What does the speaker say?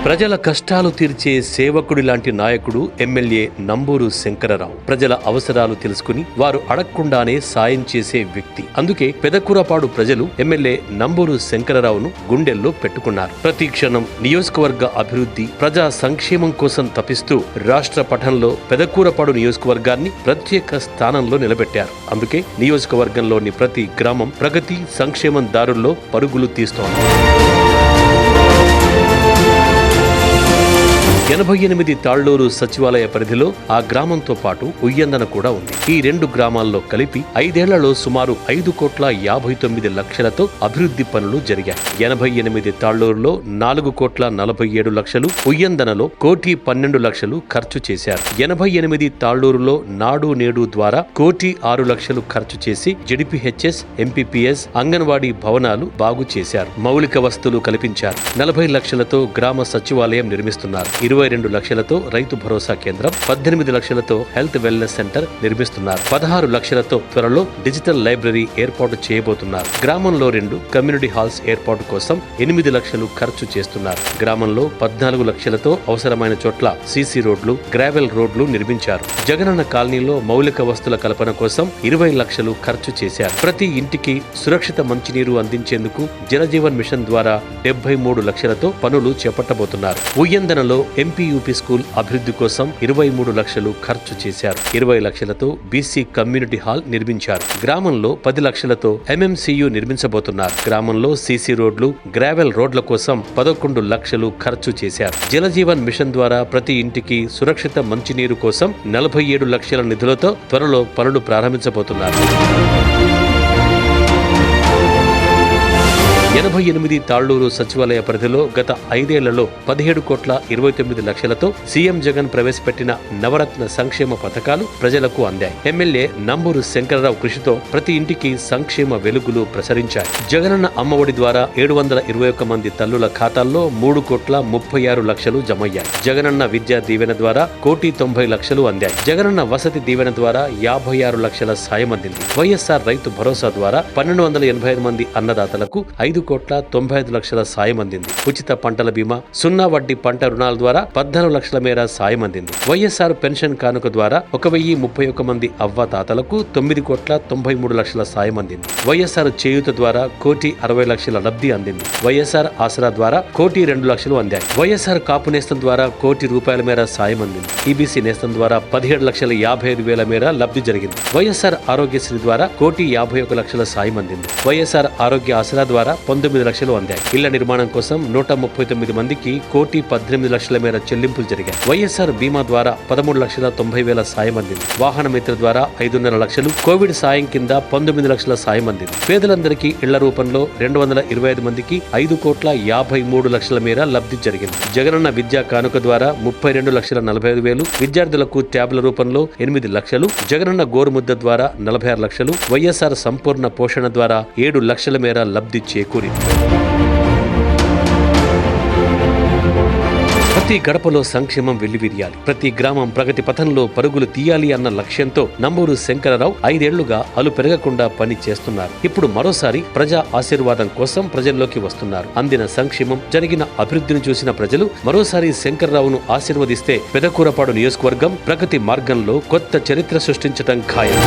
ప్రజల కష్టాలు తీర్చే సేవకుడి లాంటి నాయకుడు ఎమ్మెల్యే నంబూరు శంకరరావు. ప్రజల అవసరాలు తెలుసుకుని వారు అడగకుండానే సాయం చేసే వ్యక్తి. అందుకే పెదకూరపాడు ప్రజలు ఎమ్మెల్యే నంబూరు శంకరరావును గుండెల్లో పెట్టుకున్నారు. ప్రతి క్షణం నియోజకవర్గ అభివృద్ధి, ప్రజా సంక్షేమం కోసం తపిస్తూ రాష్ట్ర పటంలో పెదకూరపాడు నియోజకవర్గాన్ని ప్రత్యేక స్థానంలో నిలబెట్టారు. అందుకే నియోజకవర్గంలోని ప్రతి గ్రామం ప్రగతి సంక్షేమం దారుల్లో పరుగులు తీస్తోంది. 88 తాళ్లూరు సచివాలయ పరిధిలో ఆ గ్రామంతో పాటు ఉయ్యందన కూడా ఉంది. ఈ రెండు గ్రామాల్లో కలిపి 5 ఏళ్లలో సుమారు 5,59,00,000తో అభివృద్ధి పనులు జరిగాయి. 88 తాళ్లూరులో 4,47,00,000, ఉయ్యందనలో 1,12,00,000 ఖర్చు చేశారు. 88 తాళ్లూరులో నాడు నేడు ద్వారా 1,06,00,000 ఖర్చు చేసి జెడ్పీహెచ్ఎస్, ఎంపీపీఎస్, అంగన్వాడీ భవనాలు బాగు చేశారు. మౌలిక వస్తువులు కల్పించారు. 40 లక్షలతో గ్రామ సచివాలయం నిర్మిస్తున్నారు. 22 లక్షలతో రైతు భరోసా కేంద్రం, 18 లక్షలతో హెల్త్ వెల్నెస్ సెంటర్ నిర్మిస్తున్నారు. 16 లక్షలతో త్వరలో డిజిటల్ లైబ్రరీ ఏర్పాటు చేయబోతున్నారు. గ్రామంలో 2 కమ్యూనిటీ హాల్స్ ఏర్పాటు కోసం 8 లక్షలు ఖర్చు చేస్తున్నారు. గ్రామంలో 14 లక్షలతో అవసరమైన చోట్ల సీసీ రోడ్లు, గ్రావెల్ రోడ్లు నిర్మించారు. జగనన్న కాలనీలో మౌలిక వస్తువుల కల్పన కోసం 20 లక్షలు ఖర్చు చేశారు. ప్రతి ఇంటికి సురక్షిత మంచినీరు అందించేందుకు జలజీవన్ మిషన్ ద్వారా 73 లక్షలతో పనులు చేపట్టబోతున్నారు. ఉయ్యందనలో ఎంపీయూపీ స్కూల్ అభివృద్ధి కోసం 23 లక్షలు ఖర్చు చేశారు. 20 లక్షలతో బీసీ కమ్యూనిటీ హాల్ నిర్మించారు. గ్రామంలో 10 లక్షలతో ఎంఎంసీయూ నిర్మించబోతున్నారు. గ్రామంలో సీసీ రోడ్లు, గ్రావెల్ రోడ్ల కోసం 11 లక్షలు ఖర్చు చేశారు. జలజీవన్ మిషన్ ద్వారా ప్రతి ఇంటికి సురక్షిత మంచినీరు కోసం 47 లక్షల నిధులతో త్వరలో పనులు ప్రారంభించబోతున్నారు. 88 తాళ్లూరు సచివాలయ పరిధిలో గత 5 ఏళ్లలో 17,29,00,000తో సీఎం జగన్ ప్రవేశపెట్టిన నవరత్న సంక్షేమ పథకాలు ప్రజలకు అందాయి. ఎమ్మెల్యే నంబూరు శంకరరావు కృషితో ప్రతి ఇంటికి సంక్షేమ వెలుగులు ప్రసరించాయి. జగనన్న అమ్మఒడి ద్వారా 721 మంది తల్లుల ఖాతాల్లో 3,36,00,000 జమయ్యాయి. జగనన్న విద్యా దీవెన ద్వారా 1,90,00,000 అందాయి. జగనన్న వసతి దీవెన ద్వారా 56 లక్షల సాయం అందింది. వైఎస్ఆర్ రైతు భరోసా ద్వారా 1,285 మంది అన్నదాతలకు 5,95,00,000 సాయం అందింది. ఉచిత పంటల బీమా, 0 వడ్డీ పంట రుణాల ద్వారా 14 లక్షల మేర సాయం అందింది. వైఎస్ఆర్ పెన్షన్ కానుక ద్వారా 1,031 మంది అవ్వాతాతలకు 9,93,00,000 సాయం అందింది. వైఎస్ఆర్ చేయూత ద్వారా 1,60,00,000 లబ్ధి అందింది. వైఎస్ఆర్ ఆసరా ద్వారా 1,02,00,000 అందాయి. వైఎస్ఆర్ కాపు నేస్తం ద్వారా ₹1,00,000 మేర సాయం అందింది. ఈబీసీ నేస్తం ద్వారా 17,55,000 మేర లబ్ధి జరిగింది. వైఎస్ఆర్ ఆరోగ్యశ్రీ ద్వారా 1,51,00,000 సాయం అందింది. వైఎస్ఆర్ ఆరోగ్య ఆసరా ద్వారా 19 లక్షలు అందాయి. ఇళ్ల నిర్మాణం కోసం 139 మందికి 1,18,00,000 మేర చెల్లింపులు జరిగాయి. వైఎస్ఆర్ బీమా ద్వారా 13,90,000 సాయం అందింది. వాహన మిత్ర ద్వారా 5.5 లక్షలు, కోవిడ్ సాయం కింద 19 లక్షల సాయం అందింది. పేదలందరికీ ఇళ్ల రూపంలో 225 మందికి 5,53,00,000 మేర లబ్ధి జరిగింది. జగనన్న విద్యా కానుక ద్వారా 32,45,000, విద్యార్థులకు ట్యాబ్ల రూపంలో 8 లక్షలు, జగనన్న గోరుముద్ద ద్వారా 46 లక్షలు, వైఎస్ఆర్ సంపూర్ణ పోషణ ద్వారా 7 లక్షల మేర లబ్ధి చేకూరింది. ప్రతి గడపలో సంక్షేమం వెల్లివిరియాలి, ప్రతి గ్రామం ప్రగతి పథంలో పరుగులు తీయాలి అన్న లక్ష్యంతో నంబూరు శంకరరావు 5 ఏళ్లుగా అలు పెరగకుండా పని చేస్తున్నారు. ఇప్పుడు మరోసారి ప్రజా ఆశీర్వాదం కోసం ప్రజల్లోకి వస్తున్నారు. అందిన సంక్షేమం, జరిగిన అభివృద్ధిని చూసిన ప్రజలు మరోసారి శంకరరావును ఆశీర్వదిస్తే పెదకూరపాడు నియోజకవర్గం ప్రగతి మార్గంలో కొత్త చరిత్ర సృష్టించటం ఖాయం.